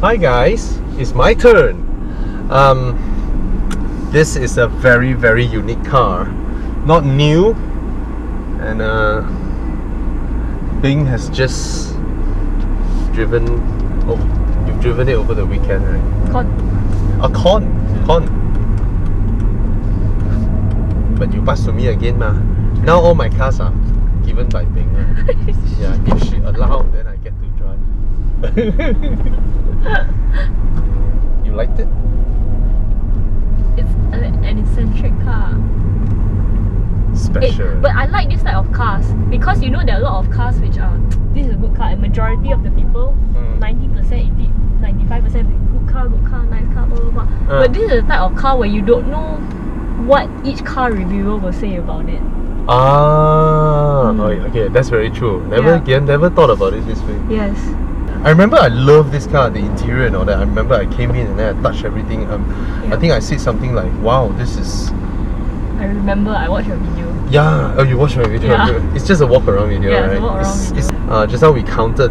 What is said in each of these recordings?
Hi guys, it's my turn. This is a very unique car, not new, and Bing has just driven. Oh, you've driven it over the weekend, right? Con. But you pass to me again, ma. Now all my cars are given by Bing, right? Yeah, if she allowed, then I get to drive. You liked it? It's an eccentric car. Special. But I like this type of cars because you know there are a lot of cars which are this is a good car and majority of the people 90% indeed 95% good car, nice car, blah blah blah. But this is the type of car where you don't know what each car reviewer will say about it. Okay, that's very true. Never thought about it this way. Yes. I remember I love this car, the interior and all that. I remember I came in and then I touched everything. I think I said something like, wow, this is... I remember I watched your video. Yeah, oh, you watched my video? Yeah. It's just a walk around video, yeah, right? It's a walk around video. Just now we counted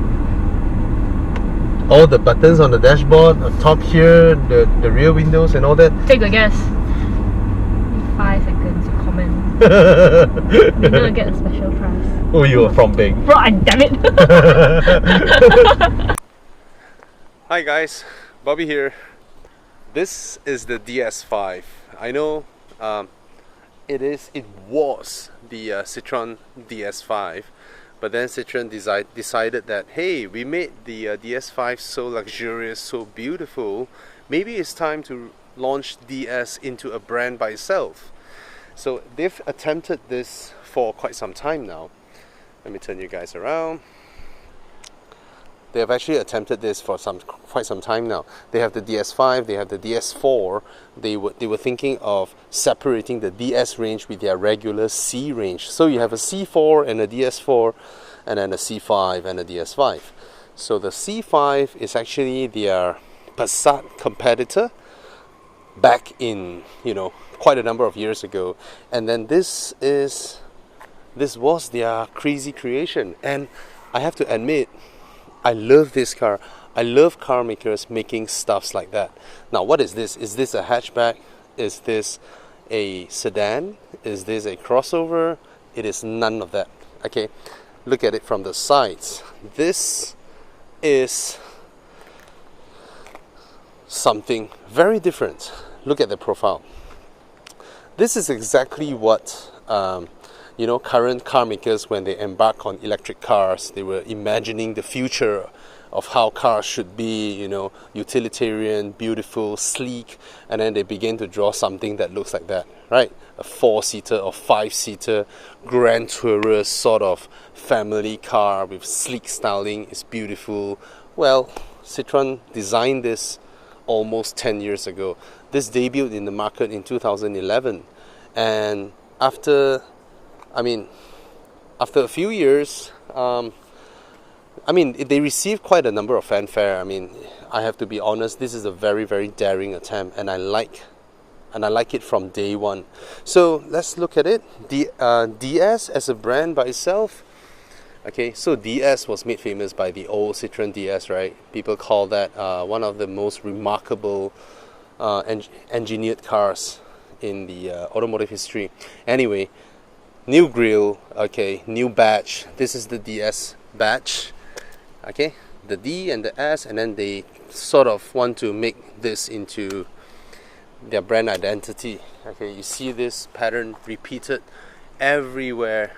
all the buttons on the dashboard, on top here, the rear windows and all that. Take a guess. 5 seconds to comment. You're gonna get a special prize. Oh, you are from Bing. Bro, damn it! Hi guys, Bobby here. This is the DS5. I know it was the Citroen DS5, but then Citroen decided that, hey, we made the DS5 so luxurious, so beautiful, maybe it's time to launch DS into a brand by itself. So they've attempted this for quite some time now. Let me turn you guys around. They have actually attempted this for quite some time now. They have the DS5, they have the DS4. They were thinking of separating the DS range with their regular C range. So you have a C4 and a DS4, and then a C5 and a DS5. So the C5 is actually their Passat competitor back in, quite a number of years ago. And then this was their crazy creation. And I have to admit, I love this car. I love car makers making stuffs like that. Now, what is this? Is this a hatchback? Is this a sedan? Is this a crossover? It is none of that. Okay, look at it from the sides. This is something very different. Look at the profile. This is exactly what current car makers, when they embark on electric cars, they were imagining the future of how cars should be, utilitarian, beautiful, sleek, and then they begin to draw something that looks like that, right? A 4-seater or 5-seater Grand Tourer sort of family car with sleek styling. It's beautiful. Well, Citroen designed this almost 10 years ago. This debuted in the market in 2011, and after a few years, they received quite a number of fanfare. I have to be honest, this is a very daring attempt, and I like it from day one. So let's look at it. DS as a brand by itself. Okay, so DS was made famous by the old Citroen DS, right? People call that one of the most remarkable engineered cars in the automotive history. Anyway, new grille, okay, new badge. This is the DS badge, okay, the D and the S, and then they sort of want to make this into their brand identity. Okay, you see this pattern repeated everywhere.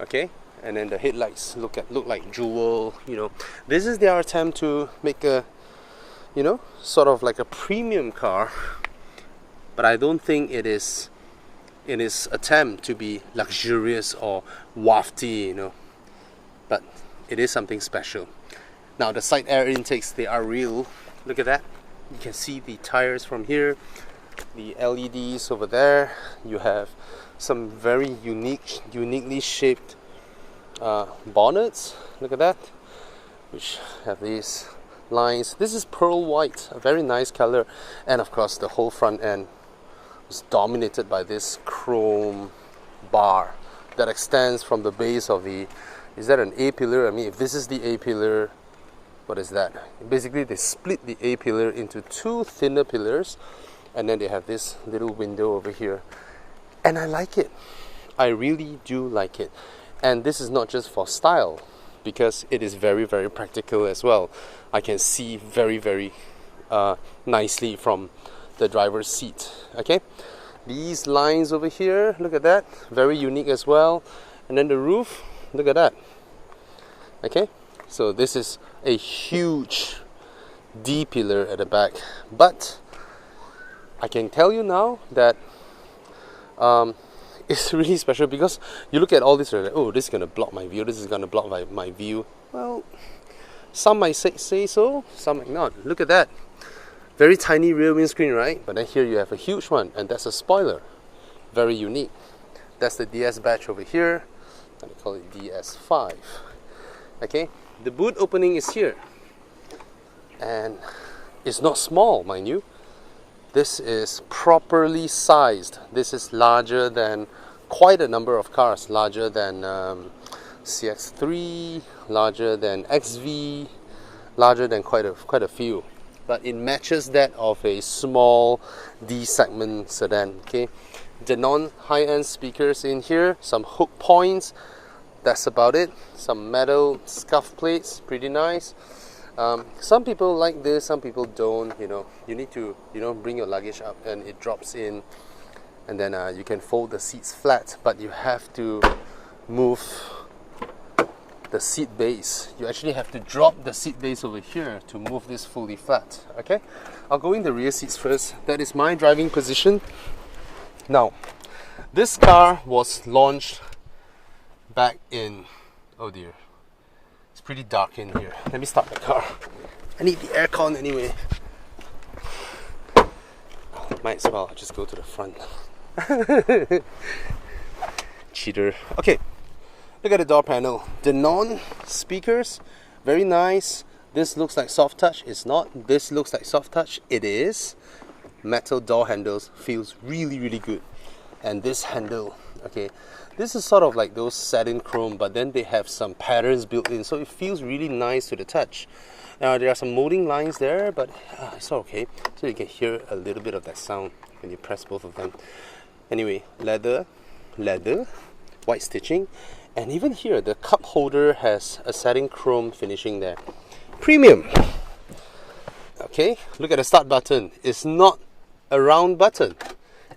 Okay, and then the headlights look like jewel. This is their attempt to make a, sort of like a premium car, but I don't think it is in its attempt to be luxurious or wafty, but it is something special. Now the side air intakes, they are real. Look at that. You can see the tires from here, the LEDs over there. You have some very uniquely shaped bonnets. Look at that, which have these lines. This is pearl white, a very nice color, and of course the whole front end is dominated by this chrome bar that extends from the base of the, is that an A pillar? If this is the A pillar, what is that? Basically, they split the A pillar into two thinner pillars, and then they have this little window over here. And I like it. I really do like it. And this is not just for style, because it is very, very practical as well. I can see very, very nicely from the driver's seat. Okay, these lines over here, look at that, very unique as well. And then the roof, look at that. Okay, so this is a huge D pillar at the back, but I can tell you now that it's really special, because you look at all this, like, oh, this is going to block my view, this is going to block my view. Well, some might say so, some might not. Look at that. Very tiny rear windscreen, right? But then here you have a huge one, and that's a spoiler. Very unique. That's the DS badge over here. I call it DS5. Okay, the boot opening is here. And it's not small, mind you. This is properly sized. This is larger than quite a number of cars. Larger than CX-3, larger than XV, larger than quite a few. But it matches that of a small D segment sedan. Okay, the non-high-end speakers in here, some hook points. That's about it. Some metal scuff plates, pretty nice. Some people like this, some people don't. You know, you need to bring your luggage up and it drops in, and then you can fold the seats flat. But you have to move the seat base. You actually have to drop the seat base over here to move this fully flat. Okay, I'll go in the rear seats first. That is my driving position. Now, this car was launched back in, oh dear, it's pretty dark in here. Let me start the car. I need the aircon anyway. Might as well, I'll just go to the front. Cheater. Okay, look at the door panel. The non-speakers, very nice. This looks like soft touch. It's not. This looks like soft touch. It is. Metal door handles, feels really, really good. And this handle, okay, this is sort of like those satin chrome, but then they have some patterns built in, so it feels really nice to the touch. Now there are some molding lines there, but it's okay. So you can hear a little bit of that sound when you press both of them. Anyway, leather, white stitching, and even here the cup holder has a satin chrome finishing there. Premium. Okay, look at the start button. It's not a round button,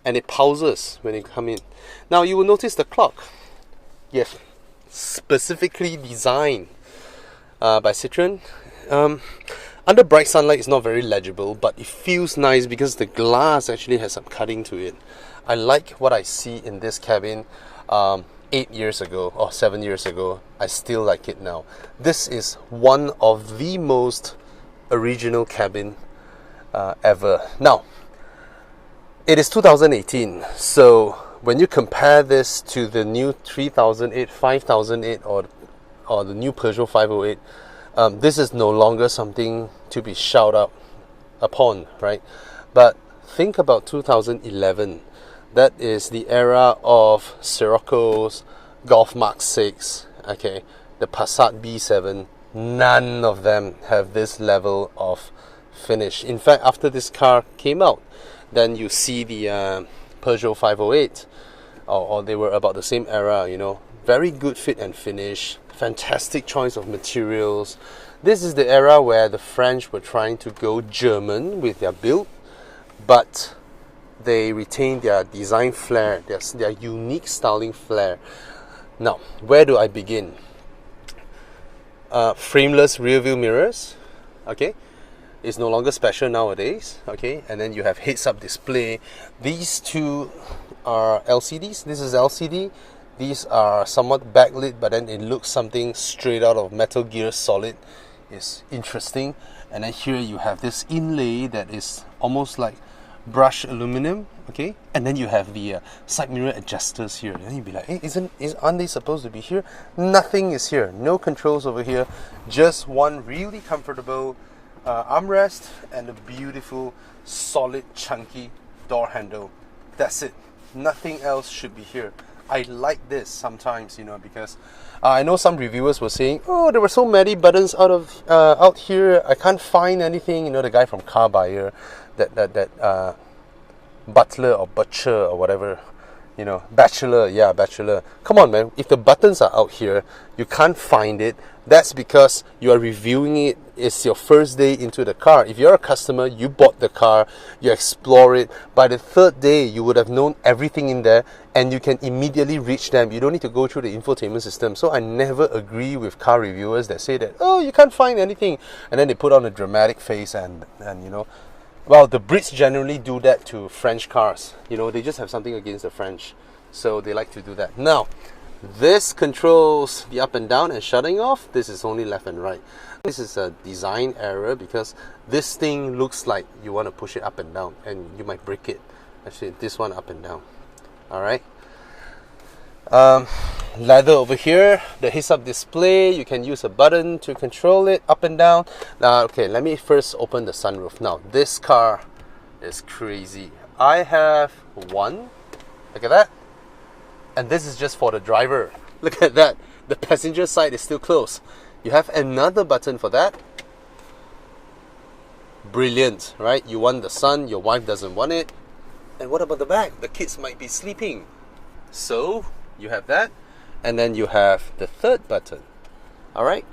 and it pauses when you come in. Now you will notice the clock. Yes, specifically designed by Citroen. Under bright sunlight it's not very legible, but it feels nice because the glass actually has some cutting to it. I like what I see in this cabin 8 years ago or 7 years ago. I still like it now. This is one of the most original cabin ever. Now, it is 2018, so when you compare this to the new 3008, 5008 or the new Peugeot 508, this is no longer something to be shouted up upon, right? But think about 2011. That is the era of Sirocco's, Golf Mark 6, okay, the Passat B7. None of them have this level of finish. In fact, after this car came out, then you see the Peugeot 508, or they were about the same era, you know. Very good fit and finish, fantastic choice of materials. This is the era where the French were trying to go German with their build, but they retained their design flair, their unique styling flair. Now, where do I begin? Frameless rear view mirrors, okay, is no longer special nowadays, okay, and then you have heads-up display. These two are LCDs. This is LCD. These are somewhat backlit, but then it looks something straight out of Metal Gear Solid. It's interesting. And then here you have this inlay that is almost like brushed aluminum, okay, and then you have the side mirror adjusters here. And you'd be like, hey, aren't they supposed to be here? Nothing is here. No controls over here. Just one really comfortable armrest and a beautiful, solid, chunky door handle. That's it. Nothing else should be here. I like this sometimes, you know, because I know some reviewers were saying, oh, there were so many buttons out here, I can't find anything. You know, the guy from Car Buyer, that butler or butcher or whatever, you know, bachelor. Come on, man. If the buttons are out here, you can't find it. That's because you are reviewing it. It's your first day into the car. If you're a customer, you bought the car, you explore it. By the third day, you would have known everything in there and you can immediately reach them. You don't need to go through the infotainment system. So I never agree with car reviewers that say that, oh, you can't find anything. And then they put on a dramatic face and you know, well, the Brits generally do that to French cars. You know, they just have something against the French. So they like to do that. Now, this controls the up and down and shutting off. This is only left and right. This is a design error because this thing looks like you want to push it up and down and you might break it. Actually, this one up and down. Alright. Leather over here, the heads-up display. You can use a button to control it up and down. Now, okay, let me first open the sunroof. Now, this car is crazy. I have one. Look at that. And this is just for the driver. Look at that. The passenger side is still closed. You have another button for that. Brilliant, right? You want the sun, your wife doesn't want it. And what about the back? The kids might be sleeping. So, you have that. And then you have the third button. Alright?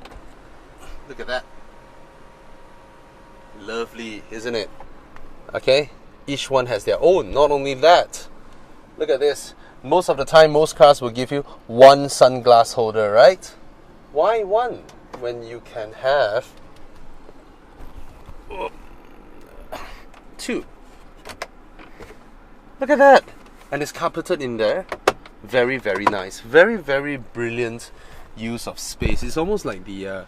Look at that. Lovely, isn't it? Okay? Each one has their own. Not only that, look at this. Most of the time, most cars will give you one sunglass holder, right? Why one when you can have two? Look at that. And it's carpeted in there. Very, very nice. Very, very brilliant use of space. It's almost like the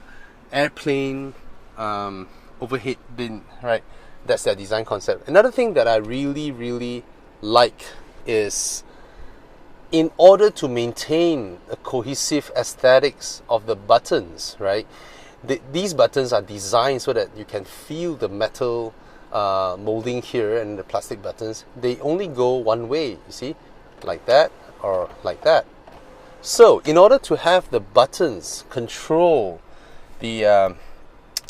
airplane overhead bin, right? That's their design concept. Another thing that I really, really like is, in order to maintain a cohesive aesthetics of the buttons, right? These buttons are designed so that you can feel the metal molding here and the plastic buttons. They only go one way, you see, like that or like that. So, in order to have the buttons control the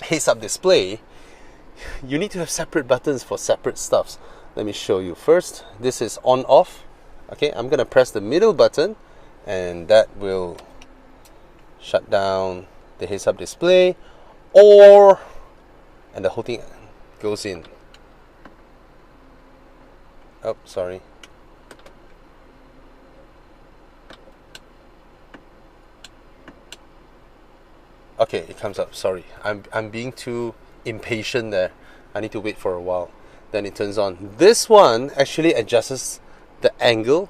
heads-up display, you need to have separate buttons for separate stuffs. Let me show you. First, this is on-off. Okay, I'm going to press the middle button and that will shut down the heads-up display, and the whole thing goes in. Oh, sorry. Okay, it comes up. Sorry, I'm being too impatient there. I need to wait for a while. Then it turns on. This one actually adjusts the angle.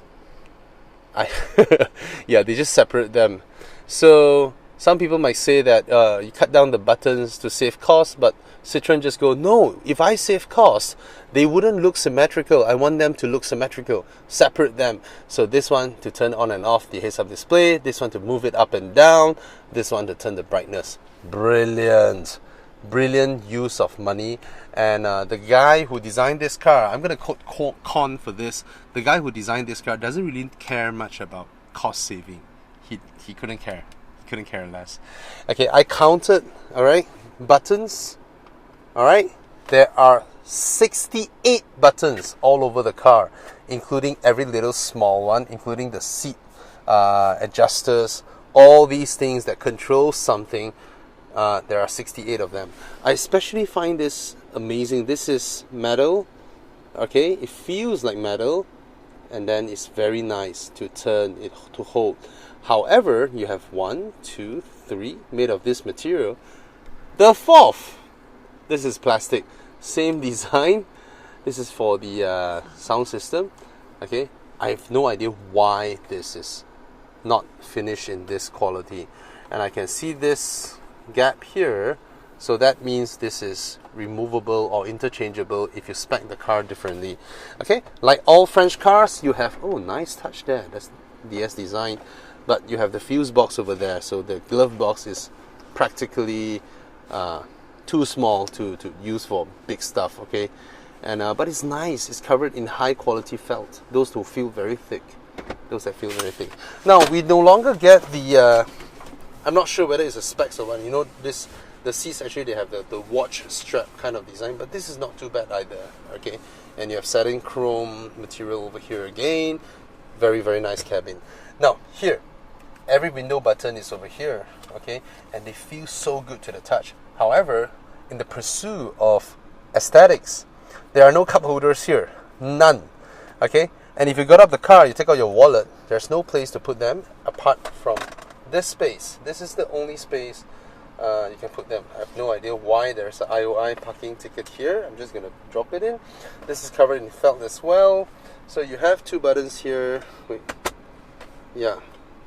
Yeah, they just separate them. So some people might say that you cut down the buttons to save cost, but Citroen just go, no, if I save cost, they wouldn't look symmetrical. I want them to look symmetrical. Separate them. So this one to turn on and off the heads-up display, this one to move it up and down, this one to turn the brightness. Brilliant. Brilliant use of money. And the guy who designed this car, I'm going to quote con for this, the guy who designed this car doesn't really care much about cost saving. He couldn't care. He couldn't care less. Okay, I counted, alright, buttons. Alright, there are 68 buttons all over the car, including every little small one, including the seat adjusters, all these things that control something. There are 68 of them. I especially find this amazing. This is metal. Okay, it feels like metal, and then it's very nice to turn it to hold. However, you have 1, 2, 3 made of this material. The fourth, this is plastic. Same design. This is for the sound system. Okay, I have no idea why this is not finished in this quality, and I can see this gap here, so that means this is removable or interchangeable if you spec the car differently. Okay, like all French cars, you have, oh, nice touch there, that's DS design, but you have the fuse box over there, so the glove box is practically too small to use for big stuff. Okay, and but it's nice, it's covered in high quality felt, those who feel very thick, those that feel very thick. Now we no longer get the I'm not sure whether it's a specs or what. You know, the seats actually, they have the watch strap kind of design, but this is not too bad either. Okay, and you have satin chrome material over here again. Very, very nice cabin. Now here, every window button is over here. Okay, and they feel so good to the touch. However, in the pursuit of aesthetics, there are no cup holders here. None. Okay, and if you got up the car, you take out your wallet, there's no place to put them apart from this space. This is the only space you can put them. I have no idea why there's an IOI parking ticket here. I'm just going to drop it in. This is covered in felt as well. So you have two buttons here. Wait. Yeah,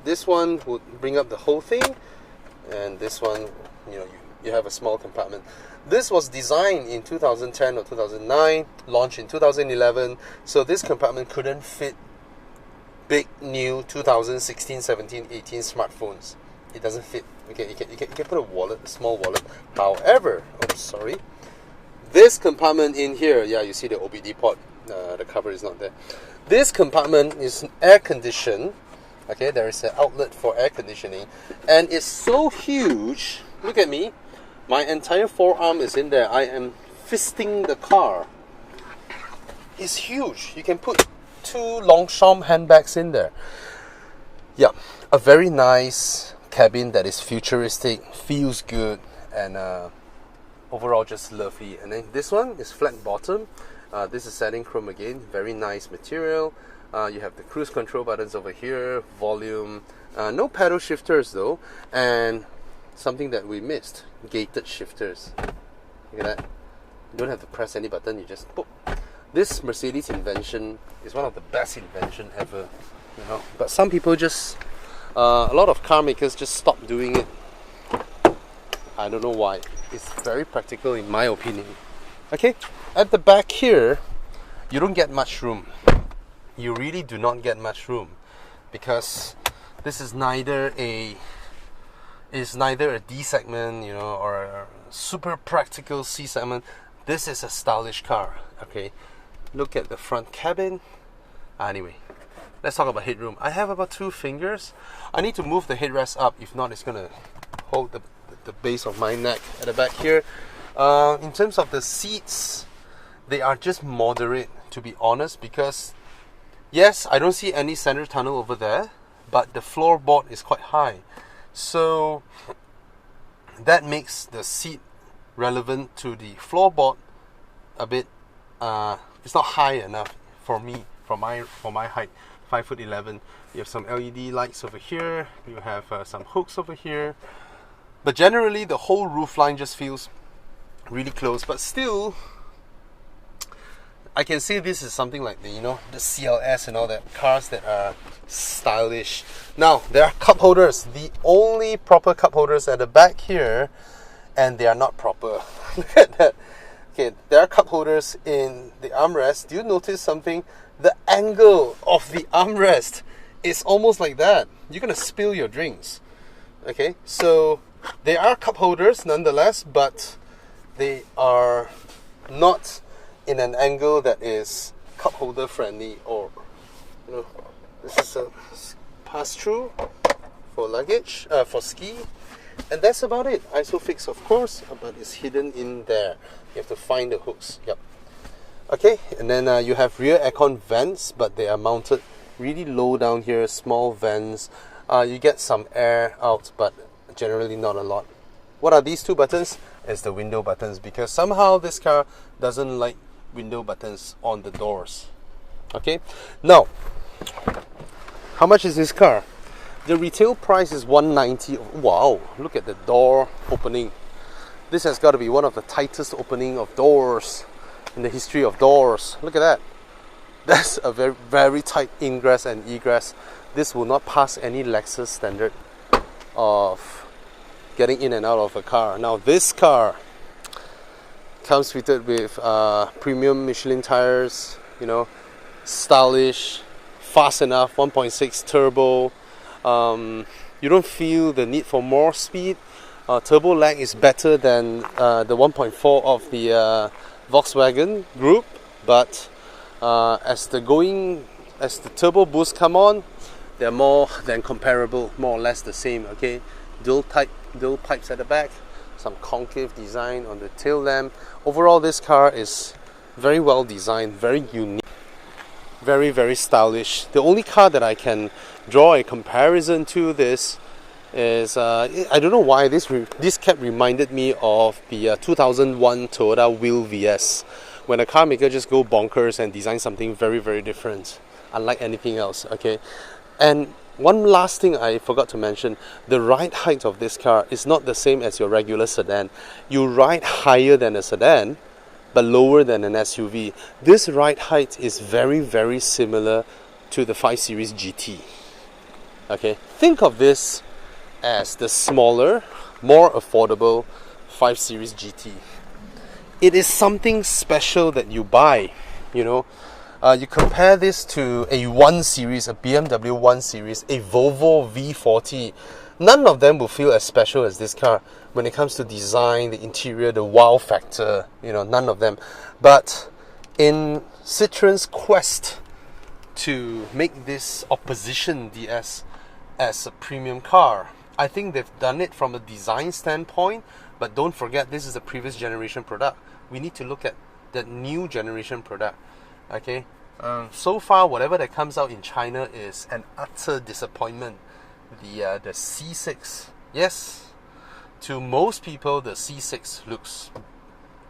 this one would bring up the whole thing, and this one, you know, you have a small compartment. This was designed in 2010 or 2009, launched in 2011, so this compartment couldn't fit big new 2016, 17, 18 smartphones. It doesn't fit. Okay, you can put a wallet, a small wallet. However, this compartment in here, yeah, you see the OBD port, the cover is not there. This compartment is air conditioned. Okay, there is an outlet for air conditioning, and it's so huge. Look at me. My entire forearm is in there. I am fisting the car. It's huge. You can put two Longchamp handbags in there. Yeah, a very nice cabin that is futuristic, feels good, and overall just lovely. And then this one is flat bottom. This is satin chrome again, very nice material. You have the cruise control buttons over here, volume, no paddle shifters though, and something that we missed, gated shifters. Look at that. You don't have to press any button, you just boop. This Mercedes invention is one of the best invention ever, you know. But some people just, a lot of car makers just stop doing it. I don't know why. It's very practical in my opinion. Okay, at the back here, you don't get much room. You really do not get much room, because this is neither a D segment, you know, or a super practical C segment. This is a stylish car. Okay, look at the front cabin. Anyway, let's talk about headroom. I have about 2 fingers. I need to move the headrest up, if not it's gonna hold the base of my neck at the back here. In terms of the seats, they are just moderate, to be honest, because yes, I don't see any center tunnel over there, but the floorboard is quite high. So that makes the seat relevant to the floorboard a bit. It's not high enough for me, for my height, 5'11". You have some LED lights over here. You have some hooks over here. But generally, the whole roof line just feels really close. But still, I can say this is something like the CLS and all that, cars that are stylish. Now, there are cup holders, the only proper cup holders at the back here, and they are not proper. Look at that. Okay, there are cup holders in the armrest. Do you notice something? The angle of the armrest is almost like that. You're gonna spill your drinks. Okay, so they are cup holders nonetheless, but they are not in an angle that is cup holder friendly, or this is a pass-through for luggage, for ski, and that's about it. Isofix, of course, but it's hidden in there. You have to find the hooks. Yep. Okay, and then you have rear aircon vents, but they are mounted really low down here, small vents. You get some air out, but generally not a lot. What are these 2 buttons? It's the window buttons, because somehow this car doesn't like window buttons on the doors. Okay, now how much is this car? The retail price is $190. Wow, look at the door opening. This has got to be one of the tightest opening of doors in the history of doors. Look at that. That's a very, very tight ingress and egress. This will not pass any Lexus standard of getting in and out of a car. Now this car comes fitted with premium Michelin tires, stylish, fast enough, 1.6 turbo. You don't feel the need for more speed. Turbo lag is better than the 1.4 of the Volkswagen group, but as the turbo boost come on, they're more than comparable, more or less the same. Okay, dual pipes at the back, some concave design on the tail lamp. Overall, this car is very well designed, very unique, very, very stylish. The only car that I can draw a comparison to this is, I don't know why, this kept reminded me of the 2001 Toyota Wheel VS, when a car maker just go bonkers and design something very, very different, unlike anything else, okay? And one last thing I forgot to mention, the ride height of this car is not the same as your regular sedan. You ride higher than a sedan, but lower than an SUV. This ride height is very, very similar to the 5 Series GT. Okay, think of this as the smaller, more affordable 5 Series GT. It is something special that you buy, you know. You compare this to a 1 Series, a BMW 1 Series, a Volvo V40. None of them will feel as special as this car when it comes to design, the interior, the wow factor, you know, none of them. But in Citroen's quest to make this opposition DS as a premium car, I think they've done it from a design standpoint, but don't forget this is a previous generation product. We need to look at the new generation product. Okay, so far whatever that comes out in China is an utter disappointment. The C6, yes, to most people the C6 looks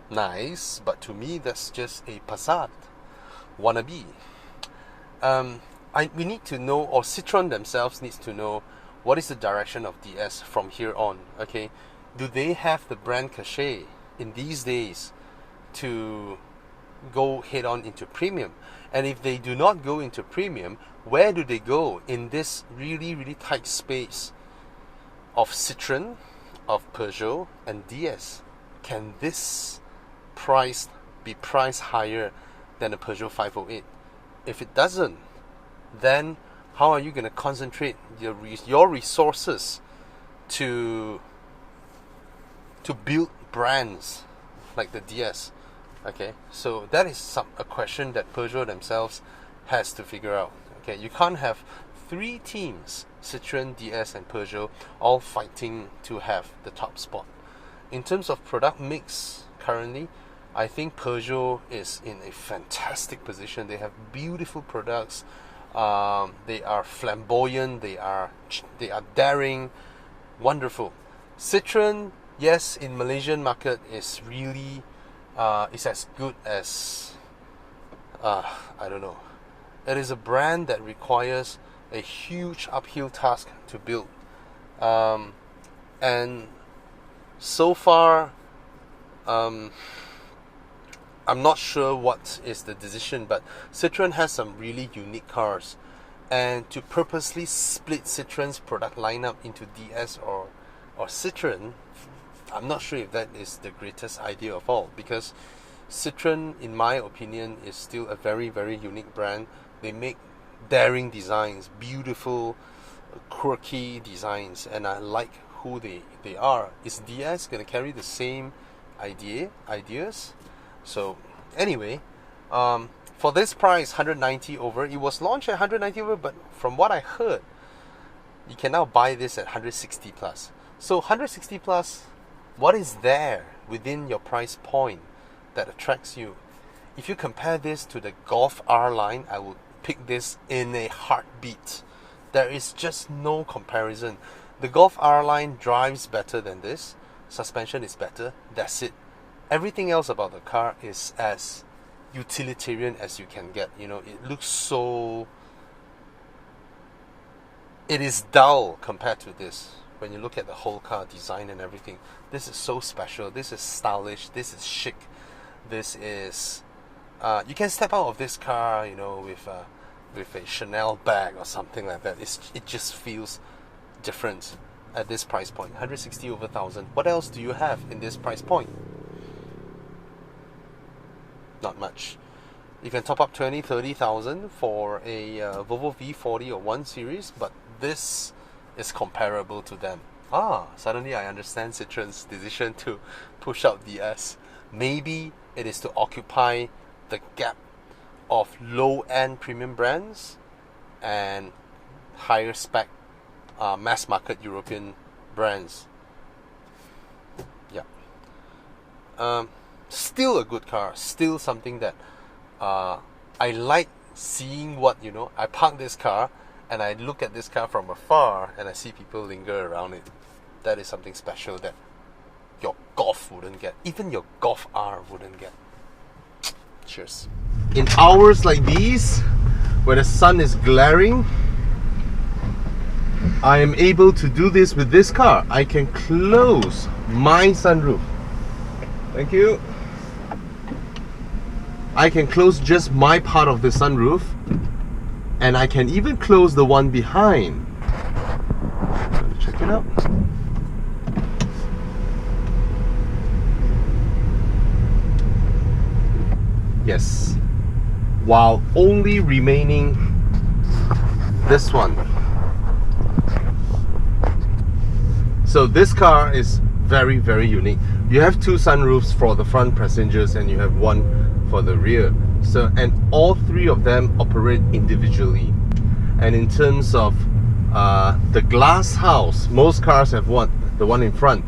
nice, but to me that's just a Passat wannabe. We need to know, or Citroen themselves needs to know, what is the direction of DS from here on. Okay, do they have the brand cachet in these days to go head on into premium? And if they do not go into premium, where do they go in this really, really tight space of Citroen, of Peugeot and DS? Can this price be priced higher than a Peugeot 508? If it doesn't, then how are you going to concentrate your resources to build brands like the DS? Okay, so that is a question that Peugeot themselves has to figure out. Okay, you can't have three teams, Citroen, DS and Peugeot, all fighting to have the top spot. In terms of product mix currently, I think Peugeot is in a fantastic position. They have beautiful products. They are flamboyant. They are daring, wonderful. Citroen, yes, in Malaysian market is really is as good as I don't know. It is a brand that requires a huge uphill task to build, and so far, I'm not sure what is the decision, but Citroen has some really unique cars, and to purposely split Citroen's product lineup into DS or Citroen, I'm not sure if that is the greatest idea of all, because Citroen, in my opinion, is still a very, very unique brand. They make daring designs, beautiful, quirky designs, and I like who they are. Is DS going to carry the same ideas? So anyway, for this price, 190 over, it was launched at 190 over, but from what I heard, you can now buy this at 160 plus. So 160 plus, what is there within your price point that attracts you? If you compare this to the Golf R line, I would pick this in a heartbeat. There is just no comparison. The Golf R line drives better than this. Suspension is better. That's it. Everything else about the car is as utilitarian as you can get. You know, it looks so... It is dull compared to this. When you look at the whole car design and everything, this is so special. This is stylish. This is chic. This is... you can step out of this car, you know, with a Chanel bag or something like that. It just feels different at this price point. 160 over 1,000. What else do you have in this price point? Not much. You can top up 20, 30,000 for a Volvo V40 or 1 Series, but this is comparable to them. Suddenly I understand Citroen's decision to push out DS. Maybe it is to occupy the gap of low-end premium brands and higher spec mass market European brands. Yeah. Still a good car. Still something that I like seeing. What, you know, I park this car and I look at this car from afar and I see people linger around it. That is something special that your Golf wouldn't get. Even your Golf R wouldn't get. Cheers. In hours like these, where the sun is glaring, I am able to do this with this car. I can close my sunroof. Thank you. I can close just my part of the sunroof, and I can even close the one behind. Check it out. Yes, while only remaining this one. So this car is very, very unique. You have two sunroofs for the front passengers and you have one for the rear. So, and all three of them operate individually. And in terms of the glass house, most cars have one, the one in front.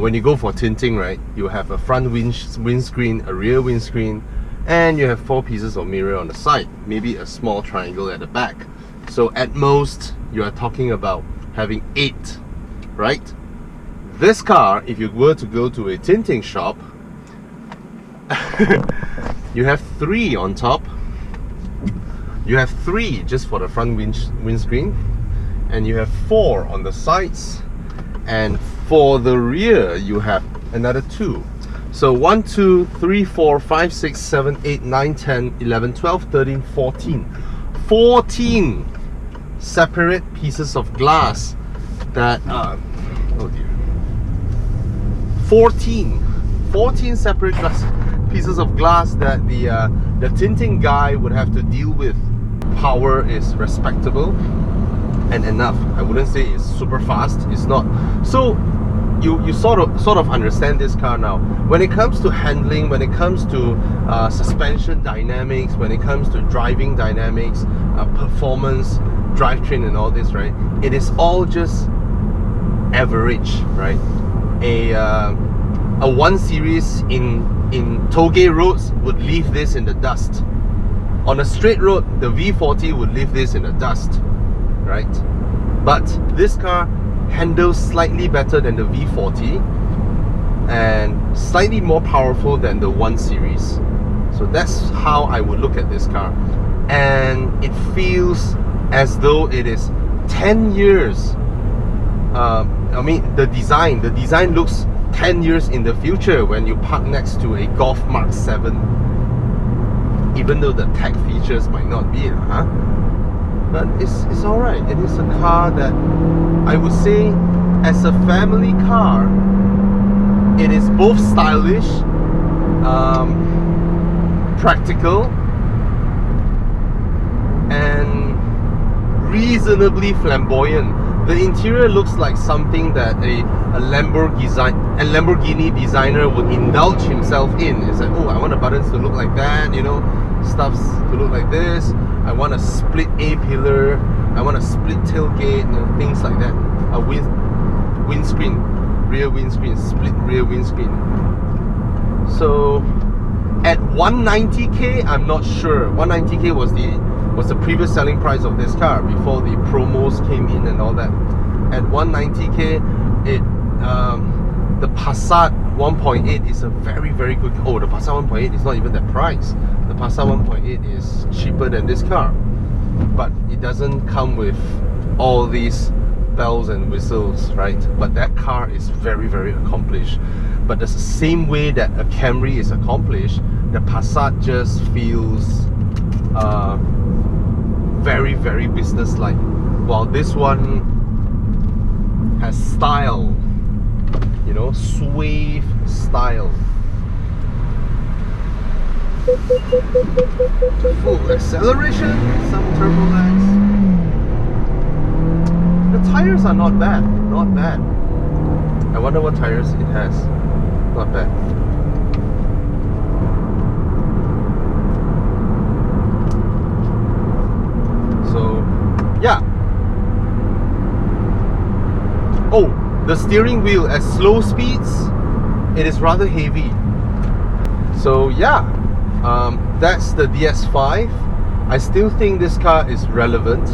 When you go for tinting, right, you have a front windscreen, a rear windscreen, and you have 4 pieces of mirror on the side, maybe a small triangle at the back. So at most, you are talking about having 8, right? This car, if you were to go to a tinting shop, you have 3 on top. You have 3 just for the front windscreen, and you have 4 on the sides, and for the rear you have another 2. So 1, 2, 3, 4, 5, 6, 7, 8, 9, 10, 11, 12, 13, 14. 14 separate pieces of glass that oh dear. 14 separate pieces of glass that the tinting guy would have to deal with. Power is respectable and enough. I wouldn't say it's super fast. It's not. So you sort of understand this car now. When it comes to handling, when it comes to suspension dynamics, when it comes to driving dynamics, performance, drivetrain and all this, right? It is all just average, right? A 1 Series in tollgate roads would leave this in the dust. On a straight road, the V40 would leave this in the dust, right? But this car handles slightly better than the V40 and slightly more powerful than the 1 Series. So that's how I would look at this car. And it feels as though it is 10 years. I mean, the design looks 10 years in the future when you park next to a Golf Mark 7. Even though the tech features might not be, but it's alright. It is a car that I would say, as a family car, it is both stylish, practical, and reasonably flamboyant. The interior looks like something that a Lamborghini designer would indulge himself in. It's like, oh, I want the buttons to look like that, you know, stuffs to look like this. I want a split A-pillar, I want a split tailgate, you know, things like that. A windscreen, rear windscreen, split rear windscreen. So at 190k, I'm not sure. 190k was the previous selling price of this car before the promos came in and all that. At 190k, the Passat 1.8 is a very, very good. Oh, the Passat 1.8 is not even that price. The Passat 1.8 is cheaper than this car, but it doesn't come with all these bells and whistles, right? But that car is very, very accomplished. But the same way that a Camry is accomplished, the Passat just feels very, very business-like, while this one has style, you know, suave style. Full acceleration, some turbo lags. The tires are not bad, not bad. I wonder what tires it has. Not bad. So, yeah. Oh, the steering wheel at slow speeds, it is rather heavy. So yeah, that's the DS5. I still think this car is relevant,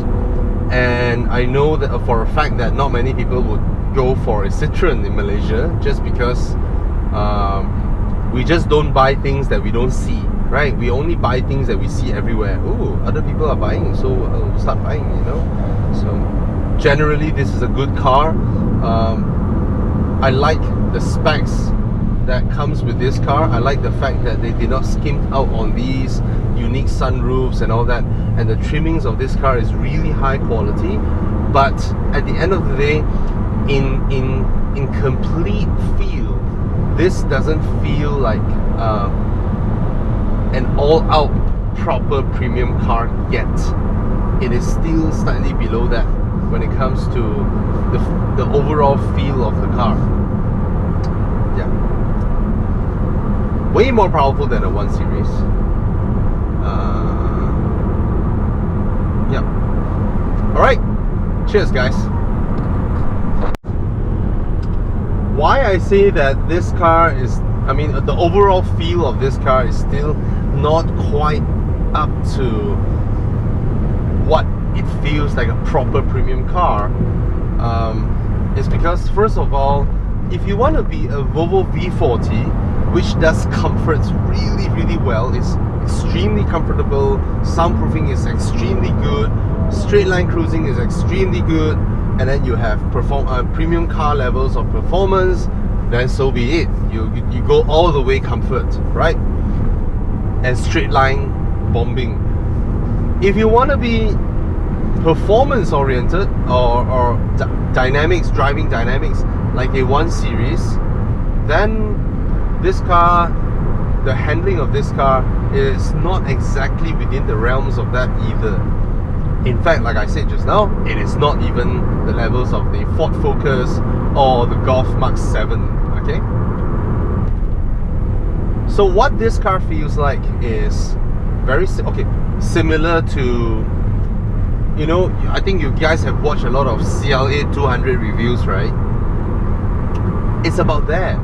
and I know that for a fact that not many people would go for a Citroen in Malaysia, just because we just don't buy things that we don't see, right? We only buy things that we see everywhere. Ooh, other people are buying, so we'll start buying, you know. So generally this is a good car. I like the specs that comes with this car. I like the fact that they did not skimp out on these unique sunroofs and all that, and the trimmings of this car is really high quality. But at the end of the day, in complete feel, this doesn't feel like an all-out proper premium car yet. It is still slightly below that when it comes to the overall feel of the car. Yeah, way more powerful than a 1 Series. Yeah. All right. Cheers, guys. Why I say that this car is, I mean, the overall feel of this car is still not quite up to what it feels like a proper premium car, is because, first of all, if you want to be a Volvo V40, which does comforts really, really well, it's extremely comfortable, soundproofing is extremely good, straight line cruising is extremely good, and then you have premium car levels of performance, then so be it. You go all the way comfort, right? And straight line bombing. If you want to be performance oriented or dynamics, driving dynamics, like a 1 Series, then this car, the handling of this car is not exactly within the realms of that either. In fact, like I said just now, it is not even the levels of the Ford Focus or the Golf Mark 7, okay? So what this car feels like is very similar to, you know, I think you guys have watched a lot of CLA 200 reviews, right? It's about there.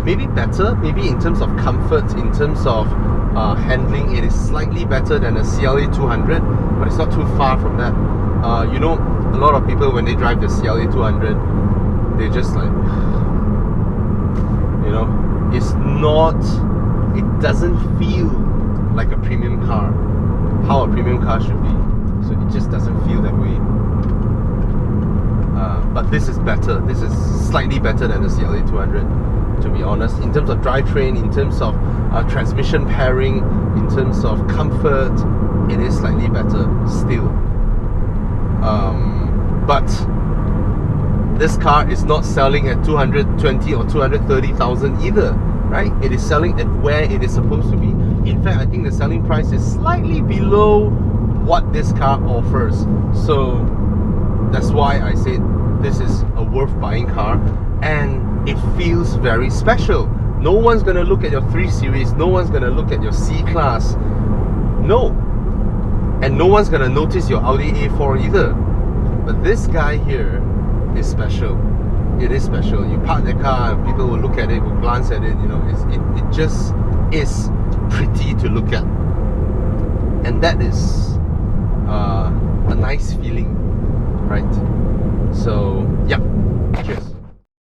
Maybe better, maybe in terms of comfort, in terms of handling, it is slightly better than a CLA 200, but it's not too far from that. You know, a lot of people, when they drive the CLA 200, they just like, you know, it's not, it doesn't feel like a premium car, how a premium car should be. So it just doesn't feel that way. But this is better. This is slightly better than the CLA 200, to be honest. In terms of drivetrain, in terms of transmission pairing, in terms of comfort, it is slightly better still. But this car is not selling at 220 or 230,000 either, right? It is selling at where it is supposed to be. In fact, I think the selling price is slightly below what this car offers. So that's why I said this is a worth buying car, and it feels very special. No one's gonna look at your 3 Series, no one's gonna look at your C-Class, no. And no one's gonna notice your Audi A4 either. But this guy here is special. It is special. You park the car, people will look at it, will glance at it, you know, it just is pretty to look at. And that is a nice feeling, right? So, yeah, cheers.